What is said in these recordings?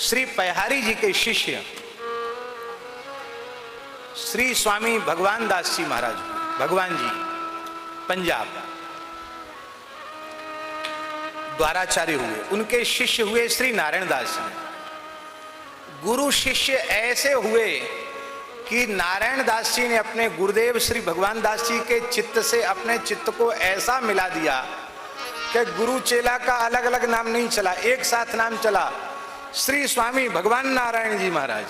श्री पयहारी जी के शिष्य श्री स्वामी भगवान दास जी महाराज, भगवान जी पंजाब द्वाराचार्य हुए, उनके शिष्य हुए श्री नारायण दास जी। गुरु शिष्य ऐसे हुए कि नारायण दास जी ने अपने गुरुदेव श्री भगवान दास जी के चित्त से अपने चित्त को ऐसा मिला दिया कि गुरु चेला का अलग अलग नाम नहीं चला, एक साथ नाम चला, श्री स्वामी भगवान नारायण जी महाराज।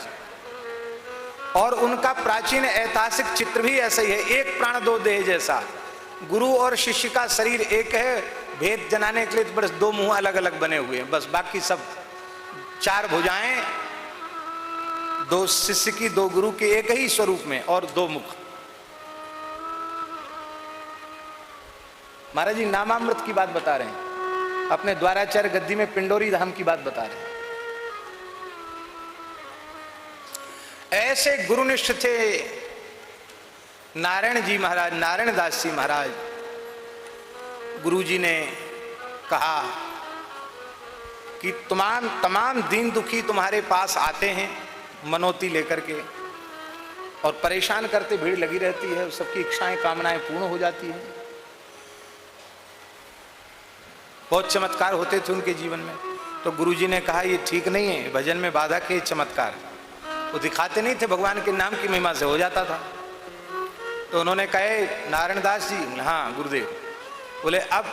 और उनका प्राचीन ऐतिहासिक चित्र भी ऐसा ही है, एक प्राण दो देह जैसा। गुरु और शिष्य का शरीर एक है, भेद जनाने के लिए तो बस दो मुंह अलग अलग बने हुए हैं, बस बाकी सब चार भुजाएं, दो शिष्य की दो गुरु के एक ही स्वरूप में और दो मुख। महाराज जी नामामृत की बात बता रहे हैं, अपने द्वाराचार्य गद्दी में पिंडोरी धाम की बात बता रहे हैं। ऐसे गुरुनिष्ठ थे नारायण जी महाराज, नारायण दास जी महाराज। गुरु जी ने कहा कि तमाम दीन दुखी तुम्हारे पास आते हैं मनोती लेकर के और परेशान करते, भीड़ लगी रहती है, सबकी इच्छाएं कामनाएं पूर्ण हो जाती हैं। बहुत चमत्कार होते थे उनके जीवन में। तो गुरु जी ने कहा ये ठीक नहीं है, भजन में बाधा के चमत्कार वो दिखाते नहीं थे, भगवान के नाम की महिमा से हो जाता था। तो उन्होंने कहे नारायण दास जी, हाँ गुरुदेव, बोले अब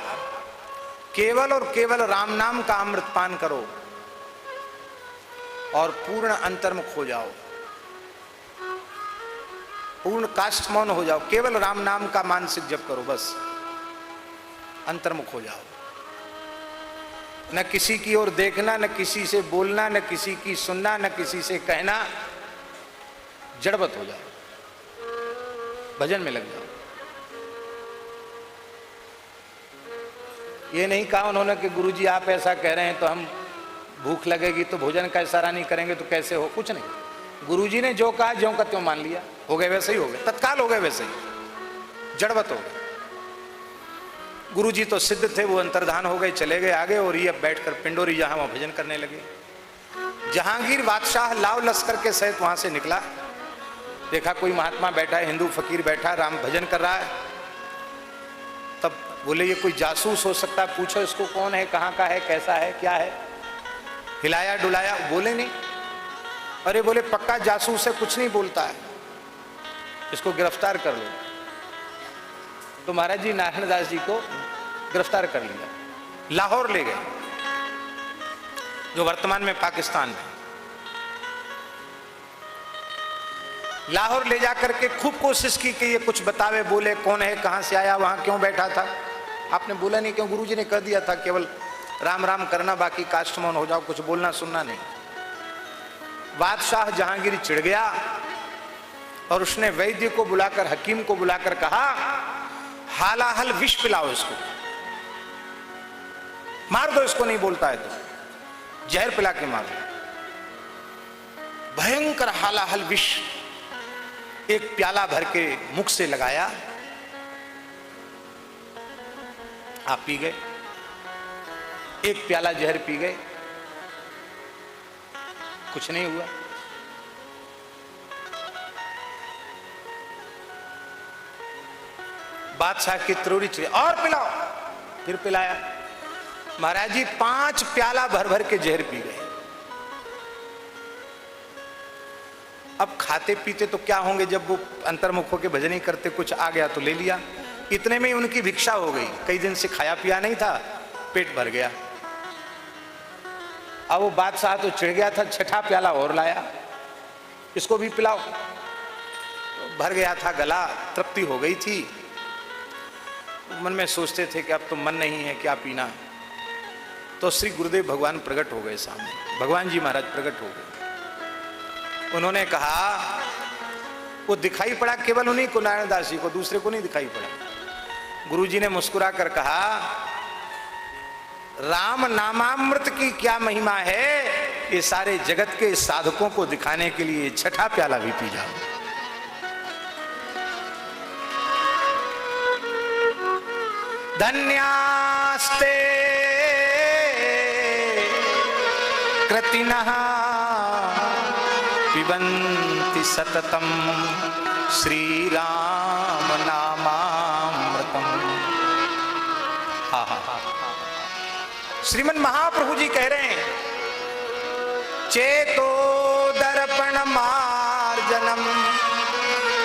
केवल और केवल राम नाम का अमृत पान करो और पूर्ण अंतर्मुख हो जाओ, पूर्ण काष्ठ मौन हो जाओ, केवल राम नाम का मानसिक जप करो, बस अंतर्मुख हो जाओ। न किसी की ओर देखना, न किसी से बोलना, न किसी की सुनना, न किसी से कहना, जड़वत हो जाओ, भजन में लग जाओ। ये नहीं कहा उन्होंने कि गुरुजी आप ऐसा कह रहे हैं तो हम भूख लगेगी तो भोजन का इशारा नहीं करेंगे तो कैसे हो, कुछ नहीं। गुरुजी ने जो कहा ज्यों का त्यों मान लिया, हो गए वैसे ही हो गए, तत्काल हो गए वैसे ही, जड़वत हो गए। गुरुजी तो सिद्ध थे, वो अंतर्धान हो गए, चले गए आगे, और ये अब बैठकर पिंडोरी जहां वहां भजन करने लगे। जहांगीर बादशाह लाव लश्कर के सहित वहां से निकला, देखा कोई महात्मा बैठा है, हिंदू फकीर बैठा, राम भजन कर रहा है। तब बोले ये कोई जासूस हो सकता है, पूछो इसको कौन है, कहाँ का है, कैसा है, क्या है। हिलाया डुलाया, बोले नहीं। अरे बोले पक्का जासूस है, कुछ नहीं बोलता है, इसको गिरफ्तार कर लो। तो महाराज जी नारायण दास जी को गिरफ्तार कर लिया, लाहौर ले गए, जो वर्तमान में पाकिस्तान है। लाहौर ले जाकर के खूब कोशिश की कि ये कुछ बतावे, बोले कौन है, कहां से आया, वहां क्यों बैठा था। आपने बोला नहीं क्यों, गुरुजी ने कह दिया था केवल राम राम करना, बाकी काष्ठ मौन हो जाओ, कुछ बोलना सुनना नहीं। बादशाह जहांगीर चिढ़ गया और उसने वैद्य को बुलाकर, हकीम को बुलाकर कहा हालाहल विष पिलाओ इसको, मार दो इसको, नहीं बोलता है तो जहर पिला के मारो। भयंकर हालाहल विष एक प्याला भर के मुख से लगाया, आप पी गए, एक प्याला जहर पी गए, कुछ नहीं हुआ। बादशाह की त्रोड़ी चली, और पिलाओ, फिर पिलाया। महाराज जी 5 प्याला भर भर के जहर पी गए। अब खाते पीते तो क्या होंगे, जब वो अंतर्मुख होकर भजन ही करते, कुछ आ गया तो ले लिया। इतने में ही उनकी भिक्षा हो गई, कई दिन से खाया पिया नहीं था, पेट भर गया। अब वो बादशाह तो चिढ़ गया था, 6ठा प्याला और लाया, इसको भी पिलाओ। भर गया था गला, तृप्ति हो गई थी। मन में सोचते थे कि अब तो मन नहीं है, क्या पीना। तो श्री गुरुदेव भगवान प्रकट हो गए सामने, भगवान जी महाराज प्रकट हो गए। उन्होंने कहा, वो दिखाई पड़ा केवल उन्हीं को, नारायण दास जी को, दूसरे को नहीं दिखाई पड़ा। गुरुजी ने मुस्कुरा कर कहा राम नामामृत की क्या महिमा है, ये सारे जगत के साधकों को दिखाने के लिए 6ठा प्याला भी पी जाओ। धन्यास्ते कृतिनः पिबन्ति सततम श्री राम नामामृतम। हा हा हा। श्रीमन महाप्रभु जी कह रहे हैं, चेतो दर्पण मार्जनम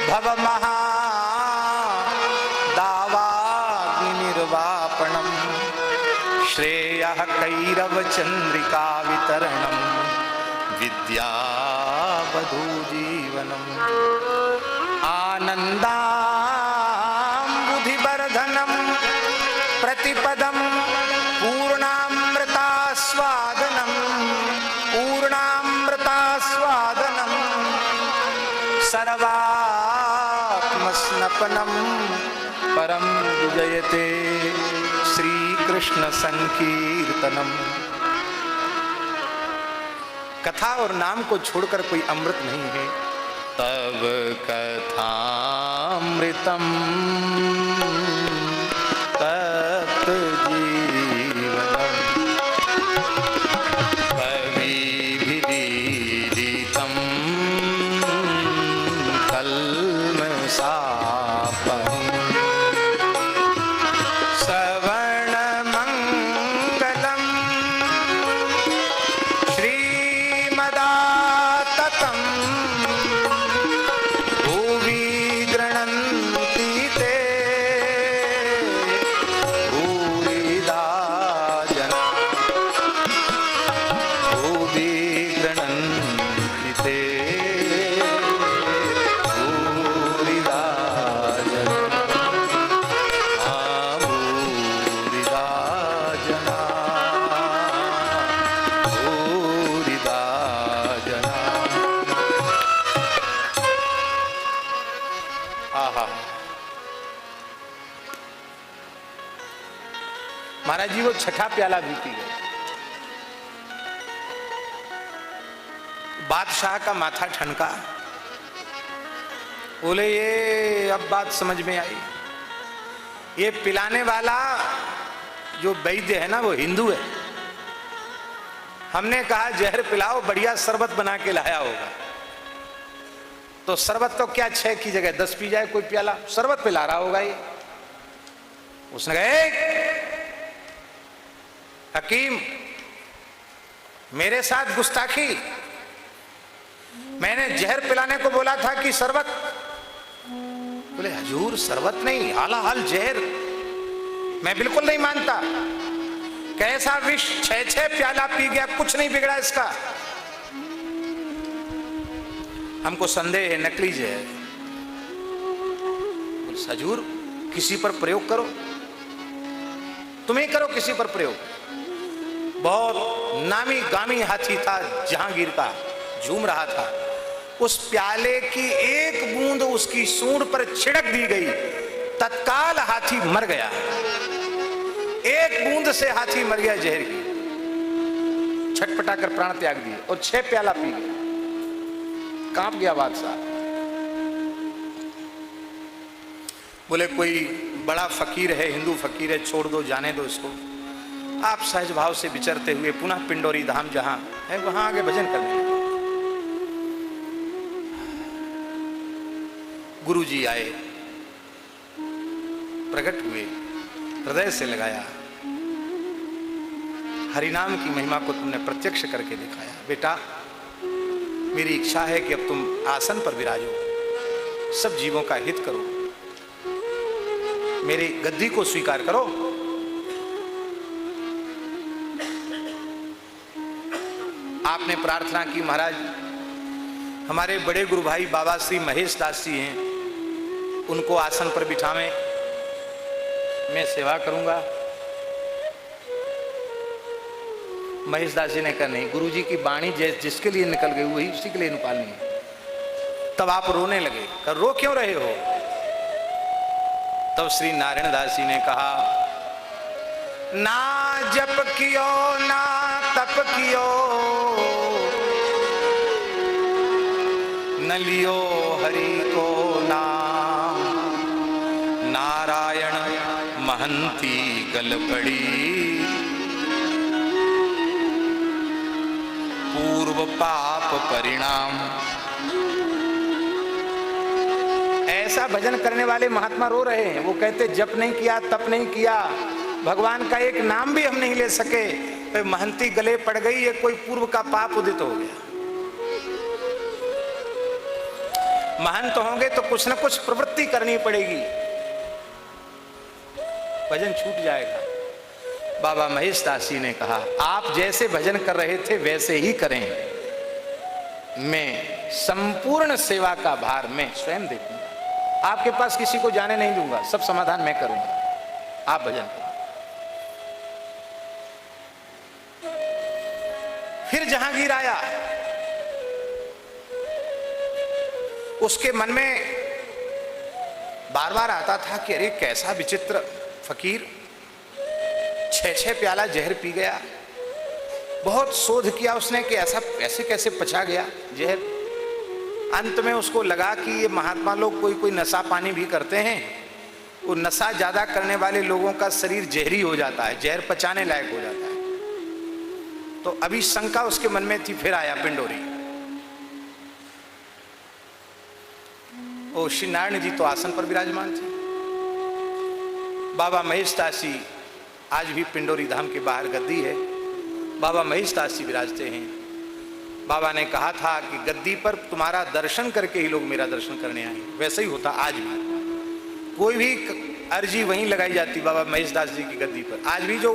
भव महा दावाग्नि निर्वापणम श्रेयः कैरव चंद्रिका वितरणम विद्यावधू जीवनम आनंदाम्बुधिवर्धनम प्रतिपदम पूर्णामृतास्वादनम पूर्णामृतास्वादनम सर्वात्मस्नपनम परम विजयते श्री कृष्ण संकीर्तनम। कथा और नाम को छोड़कर कोई अमृत नहीं है। तब कथामृतम तप्त जीवनम कविभिरीडितम कल्मषापहम् महाराज जी वो छठा प्याला भी पी गए। बादशाह का माथा ठनका, बोले ये अब बात समझ में आई, ये पिलाने वाला जो वैद्य है ना वो हिंदू है। हमने कहा जहर पिलाओ, बढ़िया शरबत बना के लाया होगा। तो शरबत तो क्या 6 की जगह 10 पी जाए कोई प्याला, शरबत पिला रहा होगा ये। उसने कहा हकीम मेरे साथ गुस्ताखी, मैंने जहर पिलाने को बोला था कि शरबत। बोले हजूर शरबत नहीं, आला हाल जहर। मैं बिल्कुल नहीं मानता। कैसा विष 6 प्याला पी गया, कुछ नहीं बिगड़ा इसका। हमको संदेह है नकली जहर। बोले हजूर किसी पर प्रयोग करो, तुम्हें करो किसी पर प्रयोग। बहुत नामी गामी हाथी था जहांगीर का, झूम रहा था। उस प्याले की एक बूंद उसकी सूंड पर छिड़क दी गई, तत्काल हाथी मर गया। एक बूंद से हाथी मर गया जहर की, छटपटा कर प्राण त्याग दिए और 6 प्याला पी गया। कांप गया बादशाह। बोले कोई बड़ा फकीर है, हिंदू फकीर है, छोड़ दो, जाने दो इसको। आप सहज भाव से विचरते हुए पुनः पिंडोरी धाम जहां है वहां आगे भजन करने। गुरु जी आए, प्रकट हुए, हृदय से लगाया। हरिनाम की महिमा को तुमने प्रत्यक्ष करके दिखाया। बेटा मेरी इच्छा है कि अब तुम आसन पर विराजो, सब जीवों का हित करो, मेरी गद्दी को स्वीकार करो। आपने प्रार्थना की महाराज हमारे बड़े गुरु भाई बाबा श्री महेश दास जी हैं, उनको आसन पर बिठावें, मैं सेवा करूंगा। महेश दास जी ने कहा नहीं, गुरु जी की वाणी जिसके लिए निकल गई वही उसी के लिए निकालनी है। तब आप रोने लगे। कर रो क्यों रहे हो? तब श्री नारायण दास जी ने कहा ना जप कियो ना तप कियो, न लियो हरि को नाम, नारायण महंती गल पड़ी, पूर्व पाप परिणाम। ऐसा भजन करने वाले महात्मा रो रहे हैं। वो कहते जप नहीं किया, तप नहीं किया, भगवान का एक नाम भी हम नहीं ले सके, तो महंती गले पड़ गई, ये कोई पूर्व का पाप उदित हो गया। महंत होंगे तो कुछ न कुछ प्रवृत्ति करनी पड़ेगी, भजन छूट जाएगा। बाबा महेश दास जी ने कहा आप जैसे भजन कर रहे थे वैसे ही करें, मैं संपूर्ण सेवा का भार मैं स्वयं देखूंगा, आपके पास किसी को जाने नहीं दूंगा, सब समाधान मैं करूंगा, आप भजन करो। फिर जहांगीर आया, उसके मन में बार बार आता था कि अरे कैसा विचित्र फकीर, 6-6 प्याला जहर पी गया। बहुत शोध किया उसने कि ऐसा ऐसे कैसे पचा गया जहर। अंत में उसको लगा कि ये महात्मा लोग कोई कोई नशा पानी भी करते हैं, वो नशा ज्यादा करने वाले लोगों का शरीर जहरी हो जाता है, जहर पचाने लायक हो जाता है। तो अभी शंका उसके मन में थी, फिर आया पिंडोरी। ओ श्री नारायण जी तो आसन पर विराजमान थे। बाबा महेश दास जी आज भी पिंडोरी धाम के बाहर गद्दी है, बाबा महेश दास जी विराजते हैं। बाबा ने कहा था कि गद्दी पर तुम्हारा दर्शन करके ही लोग मेरा दर्शन करने आए, वैसे ही होता आज भी। कोई भी अर्जी वहीं लगाई जाती बाबा महेश दास जी की गद्दी पर। आज भी जो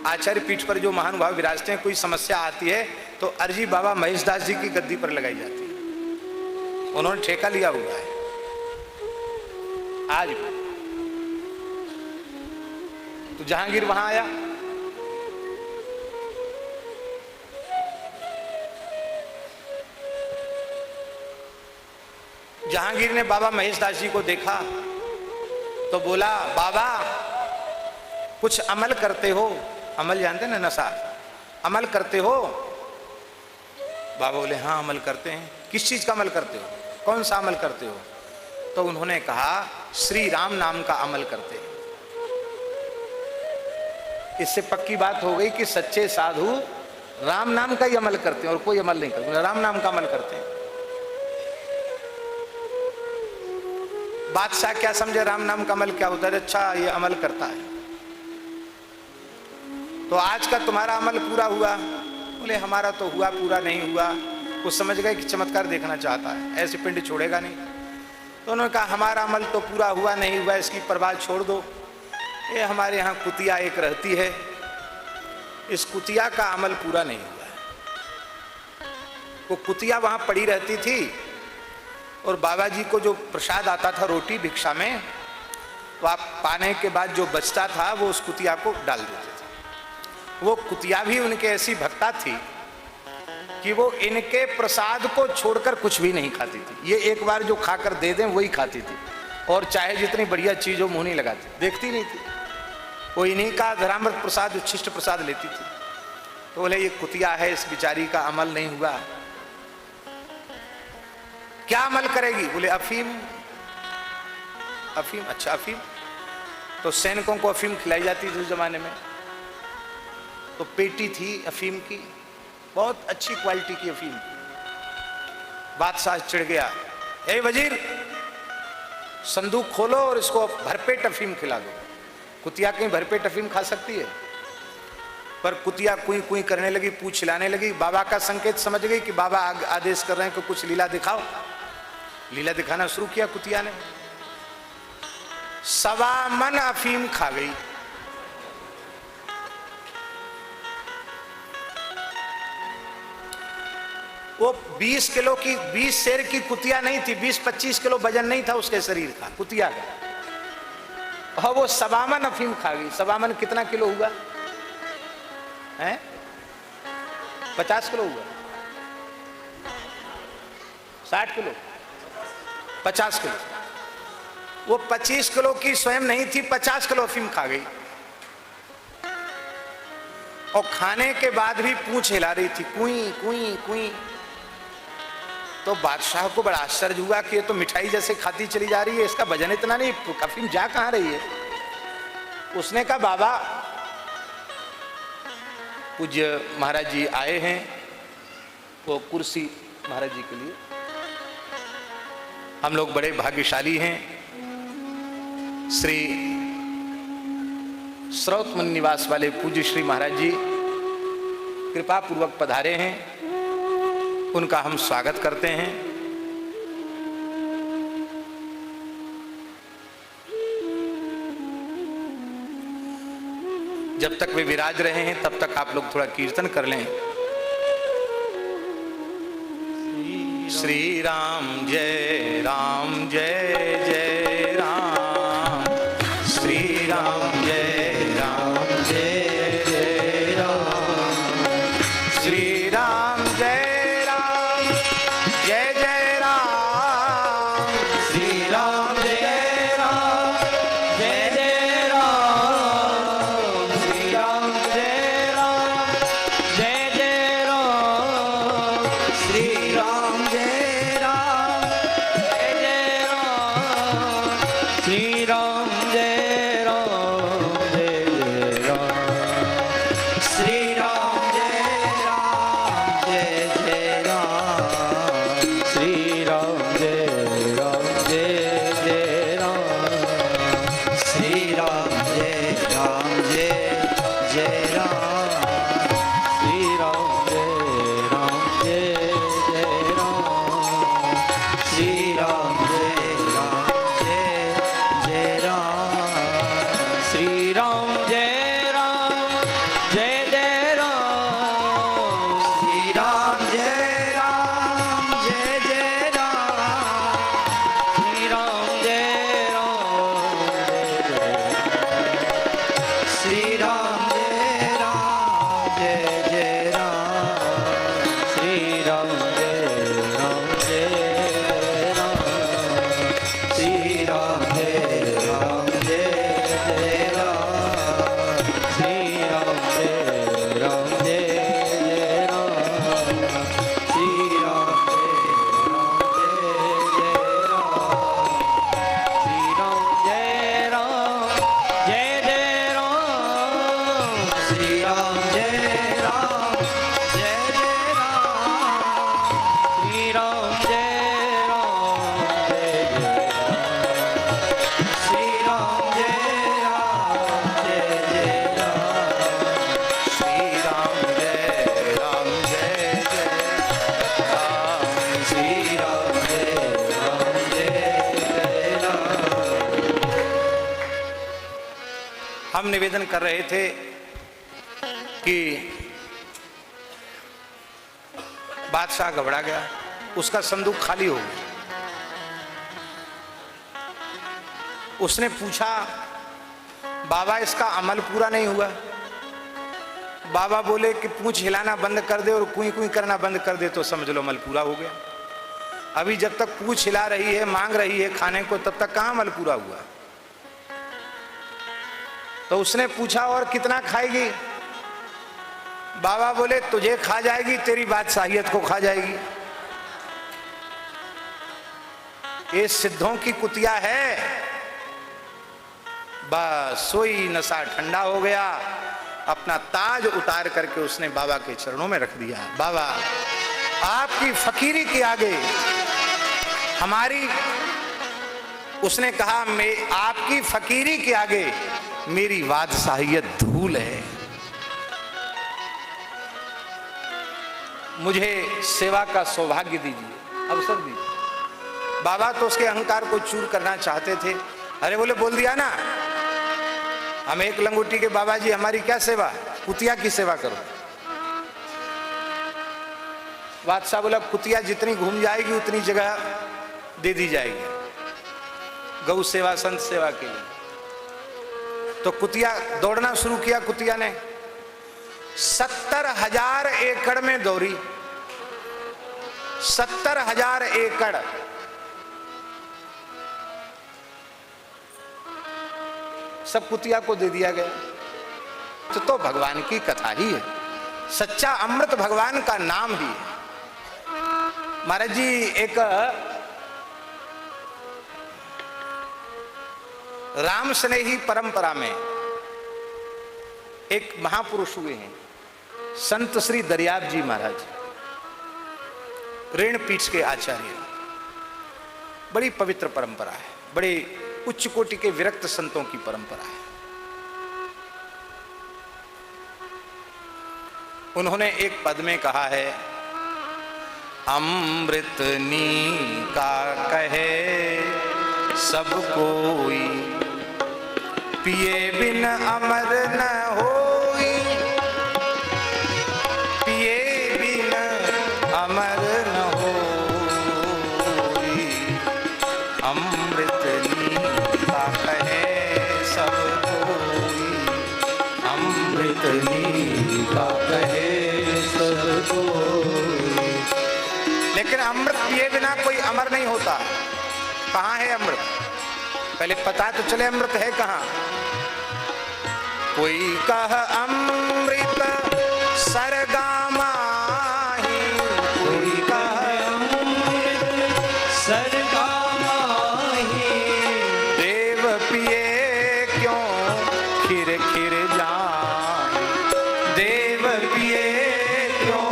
आचार्य पीठ पर जो महानुभाव विराजते हैं, कोई समस्या आती है तो अर्जी बाबा महेश दास जी की गद्दी पर लगाई जाती है, उन्होंने ठेका लिया हुआ है आज भी। तो जहांगीर वहां आया, जहांगीर ने बाबा महेश दास जी को देखा तो बोला बाबा कुछ अमल करते हो? अमल जानते ना, नशा, अमल करते हो? बाबा बोले हाँ अमल करते हैं। किस चीज का अमल करते हो? कौन सा अमल करते हो? तो उन्होंने कहा श्री राम नाम का अमल करते हैं। इससे पक्की बात हो गई कि सच्चे साधु राम नाम का ही अमल करते हैं और कोई अमल नहीं करते, राम नाम का अमल करते हैं। बादशाह क्या समझे राम नाम का अमल क्या होता है? अच्छा ये अमल करता है, तो आज का तुम्हारा अमल पूरा हुआ? बोले हमारा तो हुआ, पूरा नहीं हुआ। वो समझ गए कि चमत्कार देखना चाहता है, ऐसे पिंड छोड़ेगा नहीं। तो उन्होंने कहा हमारा अमल तो पूरा हुआ नहीं हुआ, इसकी परवाह छोड़ दो। ये हमारे यहाँ कुतिया एक रहती है, इस कुतिया का अमल पूरा नहीं हुआ है। वो कुतिया वहाँ पड़ी रहती थी और बाबा जी को जो प्रसाद आता था रोटी भिक्षा में, तो आप पाने के बाद जो बचता था वो उस कुतिया को डाल देते थे। वो कुतिया भी उनके ऐसी भक्ता थी कि वो इनके प्रसाद को छोड़कर कुछ भी नहीं खाती थी। ये एक बार जो खाकर दे दें वही खाती थी, और चाहे जितनी बढ़िया चीज हो मुंह नहीं लगाती, देखती नहीं थी। वो इन्हीं का धरामृत प्रसाद, उच्छिष्ट प्रसाद लेती थी। तो बोले ये कुतिया है, इस बिचारी का अमल नहीं हुआ, क्या अमल करेगी? बोले अफीम। अफीम? अच्छा अफीम। तो सैनिकों को अफीम खिलाई जाती थी उस जमाने में। तो पेटी थी अफीम की, बहुत अच्छी क्वालिटी की अफीम। बादशाह चिढ़ गया, ए वजीर संदूक खोलो और इसको भरपेट अफीम खिला दो। कुतिया कहीं भरपेट अफीम खा सकती है? पर कुतिया कुई कुई करने लगी, पूछ हिलाने लगी। बाबा का संकेत समझ गई कि बाबा आदेश कर रहे हैं कि कुछ लीला दिखाओ। लीला दिखाना शुरू किया कुतिया ने, 1.25 मन अफीम खा गई। वो 20 किलो की, 20 शेर की कुतिया नहीं थी, 20-25 किलो वजन नहीं था उसके शरीर का, कुतिया का। और वो 1.25 मन अफीम खा गई। 1.25 मन कितना किलो हुआ है? 50 किलो हुआ, 60 किलो, 50 किलो। वो 25 किलो की स्वयं नहीं थी, 50 किलो अफीम खा गई। और खाने के बाद भी पूंछ हिला रही थी, कुई कुई कुई। तो बादशाह को बड़ा आश्चर्य हुआ कि ये तो मिठाई जैसे खाती चली जा रही है, इसका वजन इतना नहीं, अफीम जा कहां रही है? उसने कहा बाबा पूज्य महाराज जी आए हैं, वो कुर्सी महाराज जी के लिए, हम लोग बड़े भाग्यशाली हैं। श्री स्रोतमन निवास वाले पूज्य श्री महाराज जी कृपा पूर्वक पधारे हैं, उनका हम स्वागत करते हैं। जब तक वे विराज रहे हैं तब तक आप लोग थोड़ा कीर्तन कर लें। श्री राम जय जय राम, श्री राम जय जय राम, श्री राम जय जय राम, श्री राम जय जय राम, श्री राम जय जय राम, श्री राम हम निवेदन कर रहे थे कि बादशाह घबरा गया, उसका संदूक खाली हो गया। उसने पूछा, बाबा इसका अमल पूरा नहीं हुआ। बाबा बोले कि पूंछ हिलाना बंद कर दे और कुई कुई करना बंद कर दे तो समझ लो अमल पूरा हो गया। अभी जब तक पूंछ हिला रही है, मांग रही है खाने को, तब तक कहाँ अमल पूरा हुआ। तो उसने पूछा, और कितना खाएगी? बाबा बोले तुझे खा जाएगी, तेरी बादशाहियत को खा जाएगी। ये सिद्धों की कुतिया है। बस सोई नशा ठंडा हो गया, अपना ताज उतार करके उसने बाबा के चरणों में रख दिया। बाबा आपकी फकीरी के आगे हमारी, उसने कहा मैं आपकी फकीरी के आगे मेरी बादशाहियत धूल है, मुझे सेवा का सौभाग्य दीजिए, अवसर दीजिए। बाबा तो उसके अहंकार को चूर करना चाहते थे। अरे बोले बोल दिया ना, हम एक लंगोटी के बाबा जी, हमारी क्या सेवा, कुतिया की सेवा करो। बादशाह बोला कुतिया जितनी घूम जाएगी उतनी जगह दे दी जाएगी गौ सेवा, संत सेवा के लिए। तो कुतिया दौड़ना शुरू किया। कुतिया ने 70,000 एकड़ में दौड़ी। 70,000 एकड़। सब कुतिया को दे दिया गया। तो भगवान की कथा ही है, सच्चा अमृत भगवान का नाम ही है। महाराज जी एक राम स्नेही परंपरा में एक महापुरुष हुए हैं, संत श्री दरियाब जी महाराज, ऋण पीठ के आचार्य। बड़ी पवित्र परंपरा है, बड़े उच्च कोटि के विरक्त संतों की परंपरा है। उन्होंने एक पद में कहा है, अमृत नी का कहे सब कोई, पिए बिन अमर न होई, पिए बिन अमर न होई, अमृत नी का कहे सब कोई, अमृत नी का कहे सब कोई। लेकिन अमृत पिए बिना कोई अमर नहीं होता। कहाँ है अमृत? पहले पता तो चले अमृत है कहाँ। कोई कह अमृत सरगामाही, कोई कह अमृत सरगामाही, देव पिए क्यों खिर खिर जाए, देव पिए क्यों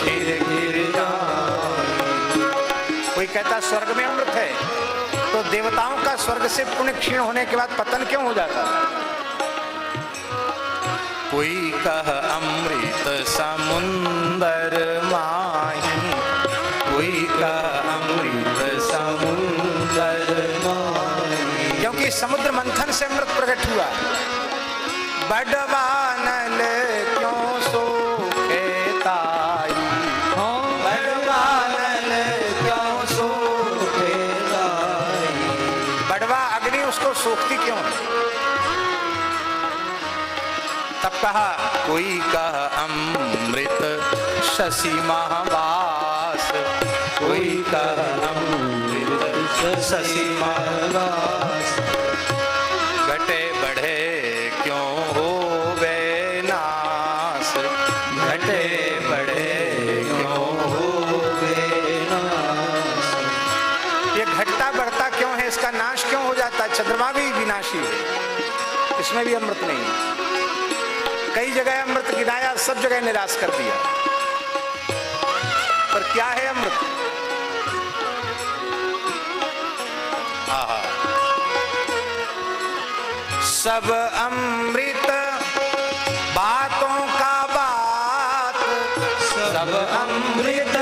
खिर खिर जाए। कोई कहता स्वर्ग में अमृत है, तो देवताओं का स्वर्ग से पुण्य क्षीण होने के बाद पतन क्यों हो जाता? कोई कह अमृत समुंदर माही, कोई कह अमृत समुंदर माही, क्योंकि समुद्र मंथन से अमृत प्रकट हुआ। बड़वानल क्यों सोखे ताई, बड़वानल क्यों सोखे ताई, बड़वा अग्नि उसको सोखती क्यों है? तब कहा कोई कह अमृत शशि महावास, कोई कह अमृत शशि महावास, घटे बढ़े क्यों हो नास, घटे बढ़े क्यों हो नास। ये घटता बढ़ता क्यों है? इसका नाश क्यों हो जाता है? चंद्रमा भी विनाशी है, इसमें भी अमृत नहीं है। कई जगह अमृत गिनाया, सब जगह निराश कर दिया। पर क्या है अमृत? आहा, सब अमृत बातों का बात, सब अमृत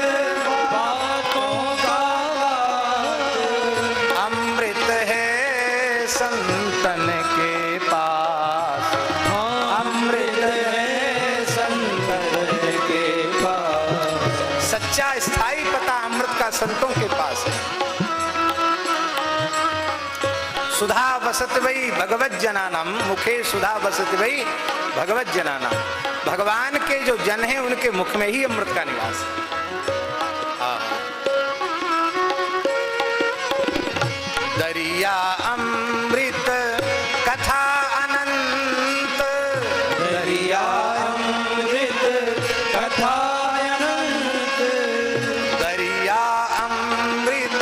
बातों का बात, अमृत है संतन के पास, अमृत है संतन के पास। सच्चा स्थायी पता अमृत का संतों के पास है। सुधा वसत वही भगवत जनानाम, मुखे सुधा वसत वही भगवत जनानाम। भगवान के जो जन हैं उनके मुख में ही अमृत का निवास है। दरिया अमृत कथा अनंत, दरिया अमृत कथा अनंत, दरिया अमृत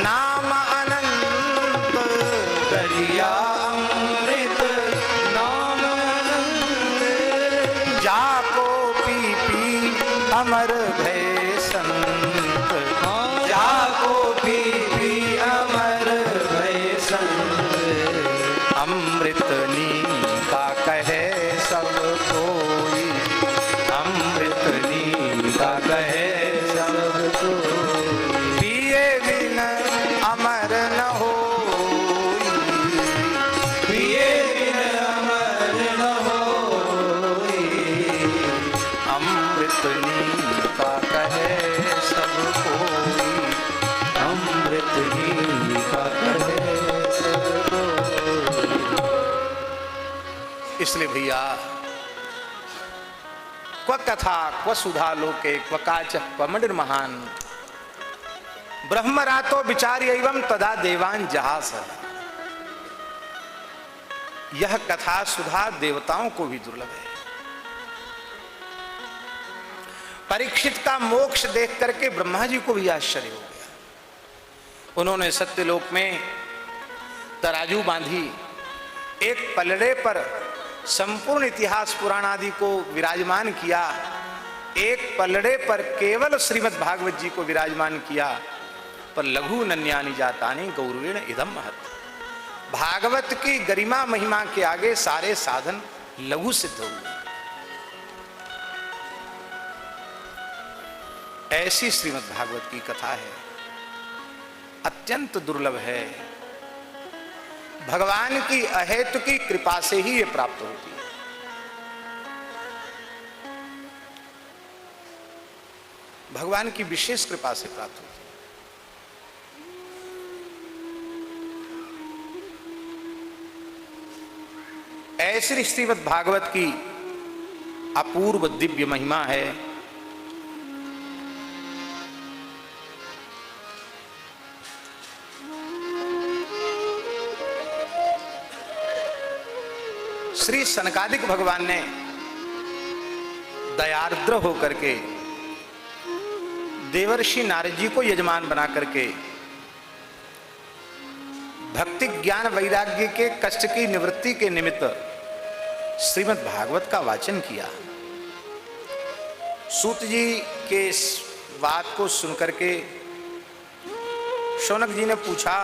नाम अनंत, दरिया अमृत नाम अनंत। जाको पी पी अमर भय संत, जाको पी पी अमर भय संत। अमृत नी का कहे सब कोई, अमृत नी का कहे सब कोई, पिए बिन अमर न होई, पिए बिन अमर न होई, अमृत नी का कहे सब कोई, अमृत नी का कहे सब कोई। इसलिए भैया क्व कथा क्व सुधा लोके क्व काच क्व मंडिर महान, ब्रह्मरातो विचार्य एवं तदा देवान जहास। यह कथा सुधा देवताओं को भी दुर्लभ है। परीक्षित का मोक्ष देख करके ब्रह्मा जी को भी आश्चर्य हो गया। उन्होंने सत्यलोक में तराजू बांधी, एक पलड़े पर संपूर्ण इतिहास पुराण आदि को विराजमान किया, एक पलड़े पर केवल श्रीमद् भागवत जी को विराजमान किया पर लघु नन्यानि जातानि गौरवेण इदम महत्। भागवत की गरिमा महिमा के आगे सारे साधन लघु सिद्ध हुए। ऐसी श्रीमद् भागवत की कथा है, अत्यंत दुर्लभ है। भगवान की अहेतु की कृपा से ही ये प्राप्त होती है। भगवान की विशेष कृपा से प्राप्त होती है। ऐसी श्रीमद् भागवत की अपूर्व दिव्य महिमा है। श्री सनकादिक भगवान ने दयार्द्र होकर के देवर्षि नारद जी को यजमान बना करके भक्ति ज्ञान वैराग्य के कष्ट की निवृत्ति के निमित्त श्रीमद् भागवत का वाचन किया। सूत जी के इस बात को सुनकर के शौनक जी ने पूछा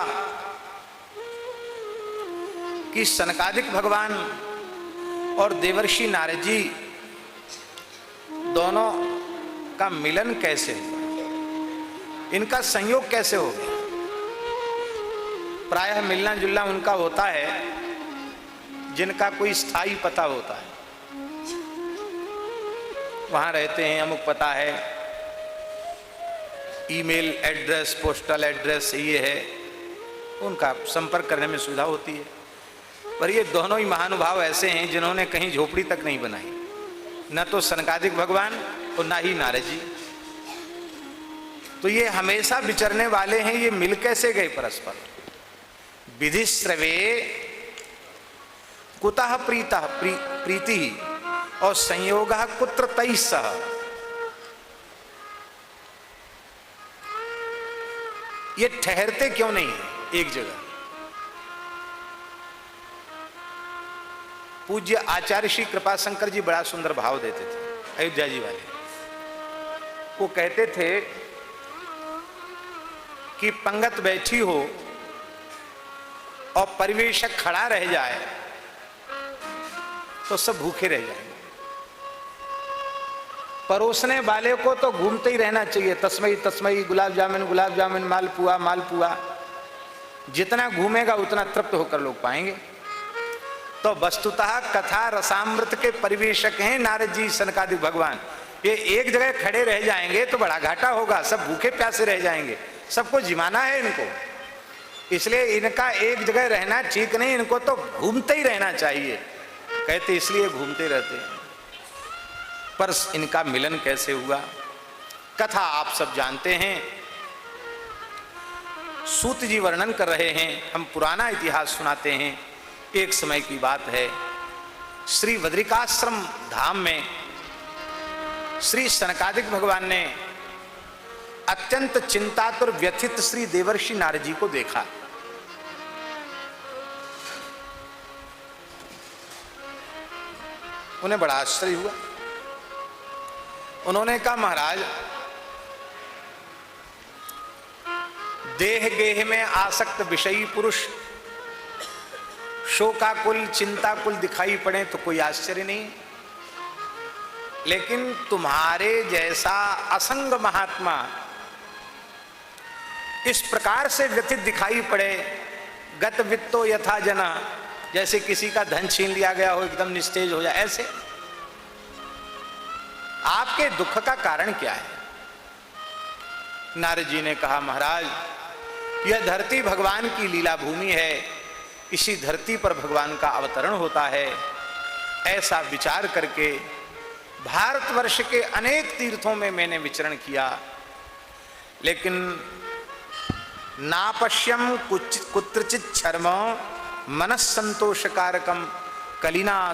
कि सनकादिक भगवान और देवर्षि नारद जी दोनों का मिलन कैसे हुआ, इनका संयोग कैसे हो गया। प्रायः मिलना जुलना उनका होता है जिनका कोई स्थायी पता होता है, वहां रहते हैं, अमुक पता है, ईमेल एड्रेस, पोस्टल एड्रेस ये है, उनका संपर्क करने में सुविधा होती है। पर ये दोनों ही महानुभाव ऐसे हैं जिन्होंने कहीं झोपड़ी तक नहीं बनाई, न तो सनकादिक भगवान और न ही नारद जी। तो ये हमेशा विचरने वाले हैं, ये मिल कैसे गए परस्पर। विधिश्रवे कुतः प्रीतः प्रीति और संयोगः कुत्र तैः सह। ये ठहरते क्यों नहीं है एक जगह। पूज्य आचार्य श्री कृपाशंकर जी बड़ा सुंदर भाव देते थे, अयोध्या जी वाले। वो कहते थे कि पंगत बैठी हो और परिवेशक खड़ा रह जाए तो सब भूखे रह जाएंगे। परोसने वाले को तो घूमते ही रहना चाहिए, तस्मई तस्मई, गुलाब जामुन, मालपुआ मालपुआ। जितना घूमेगा उतना तृप्त होकर लोग पाएंगे। तो वस्तुतः कथा रसामृत के परिवेशक हैं नारद जी सनकादिक भगवान। ये एक जगह खड़े रह जाएंगे तो बड़ा घाटा होगा, सब भूखे प्यासे रह जाएंगे, सबको जिमाना है इनको। इसलिए इनका एक जगह रहना ठीक नहीं, इनको तो घूमते ही रहना चाहिए। कहते इसलिए घूमते रहते हैं। पर इनका मिलन कैसे हुआ, कथा आप सब जानते हैं। सूत जी वर्णन कर रहे हैं, हम पुराना इतिहास सुनाते हैं। एक समय की बात है, श्री बद्रिकाश्रम धाम में श्री सनकादिक भगवान ने अत्यंत चिंतातुर व्यथित श्री देवर्षि नारद जी को देखा। उन्हें बड़ा आश्चर्य हुआ। उन्होंने कहा, महाराज, देह गेह में आसक्त विषयी पुरुष शोकाकुल चिंताकुल दिखाई पड़े तो कोई आश्चर्य नहीं, लेकिन तुम्हारे जैसा असंग महात्मा इस प्रकार से व्यथित दिखाई पड़े, गत वित्तो यथा जना, जैसे किसी का धन छीन लिया गया हो, एकदम निस्तेज हो जाए, ऐसे आपके दुख का कारण क्या है। नारद जी ने कहा, महाराज, यह धरती भगवान की लीला भूमि है, इसी धरती पर भगवान का अवतरण होता है। ऐसा विचार करके भारतवर्ष के अनेक तीर्थों में मैंने विचरण किया, लेकिन नापश्यम कुत्रचित छर्म मनस्संतोषकारकम कलिना